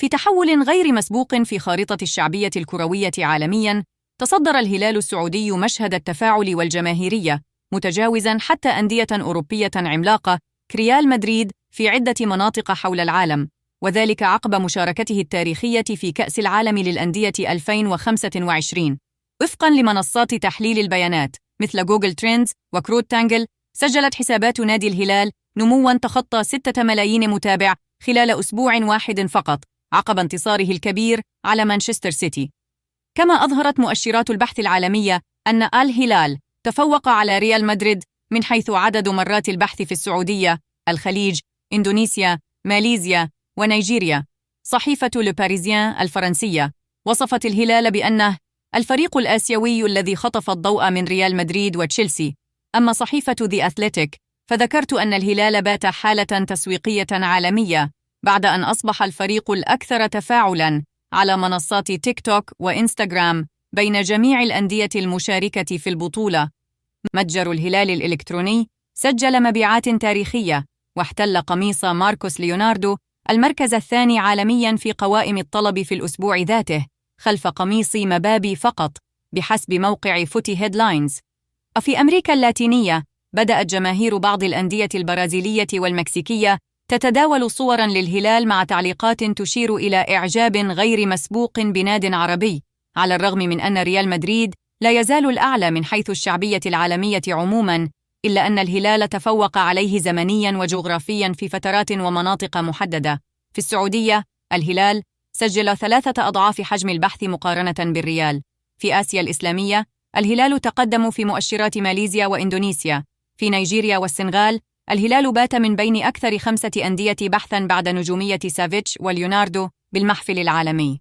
في تحول غير مسبوق في خارطة الشعبية الكروية عالمياً، تصدر الهلال السعودي مشهد التفاعل والجماهيرية، متجاوزاً حتى أندية أوروبية عملاقة كريال مدريد في عدة مناطق حول العالم، وذلك عقب مشاركته التاريخية في كأس العالم للأندية 2025. وفقاً لمنصات تحليل البيانات مثل جوجل تريندز وكروت تانجل، سجلت حسابات نادي الهلال نمواً تخطى 6 ملايين متابع خلال أسبوع واحد فقط، عقب انتصاره الكبير على مانشستر سيتي. كما أظهرت مؤشرات البحث العالمية أن الهلال تفوق على ريال مدريد من حيث عدد مرات البحث في السعودية، الخليج، إندونيسيا، ماليزيا ونيجيريا. صحيفة لو باريزيان الفرنسية وصفت الهلال بأنه الفريق الآسيوي الذي خطف الضوء من ريال مدريد وتشيلسي. أما صحيفة The Athletic فذكرت أن الهلال بات حالة تسويقية عالمية بعد أن أصبح الفريق الأكثر تفاعلاً على منصات تيك توك وإنستغرام بين جميع الأندية المشاركة في البطولة. متجر الهلال الإلكتروني سجل مبيعات تاريخية، واحتل قميص ماركوس ليوناردو المركز الثاني عالمياً في قوائم الطلب في الأسبوع ذاته، خلف قميص مبابي فقط، بحسب موقع فوتي هيدلاينز. وفي أمريكا اللاتينية بدأت جماهير بعض الأندية البرازيلية والمكسيكية تتداول صوراً للهلال مع تعليقات تشير إلى إعجاب غير مسبوق بناد عربي، على الرغم من أن ريال مدريد لا يزال الأعلى من حيث الشعبية العالمية عموماً، إلا أن الهلال تفوق عليه زمنياً وجغرافياً في فترات ومناطق محددة. في السعودية الهلال سجل 3 أضعاف حجم البحث مقارنة بالريال. في آسيا الإسلامية الهلال تقدم في مؤشرات ماليزيا وإندونيسيا. في نيجيريا والسنغال الهلال بات من بين أكثر 5 أندية بحثاً بعد نجومية سافيتش وليوناردو بالمحفل العالمي.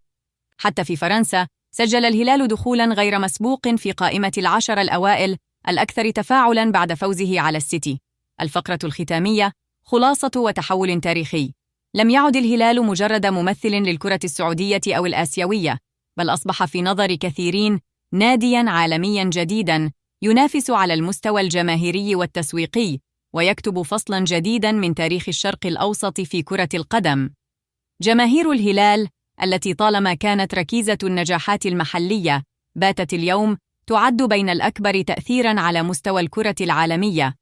حتى في فرنسا سجل الهلال دخولاً غير مسبوق في قائمة 10 الأوائل الأكثر تفاعلاً بعد فوزه على السيتي. الفقرة الختامية: خلاصة وتحول تاريخي. لم يعد الهلال مجرد ممثل للكرة السعودية أو الآسيوية، بل أصبح في نظر كثيرين نادياً عالمياً جديداً ينافس على المستوى الجماهيري والتسويقي، ويكتب فصلاً جديداً من تاريخ الشرق الأوسط في كرة القدم. جماهير الهلال التي طالما كانت ركيزة النجاحات المحلية، باتت اليوم تعد بين الأكبر تأثيراً على مستوى الكرة العالمية.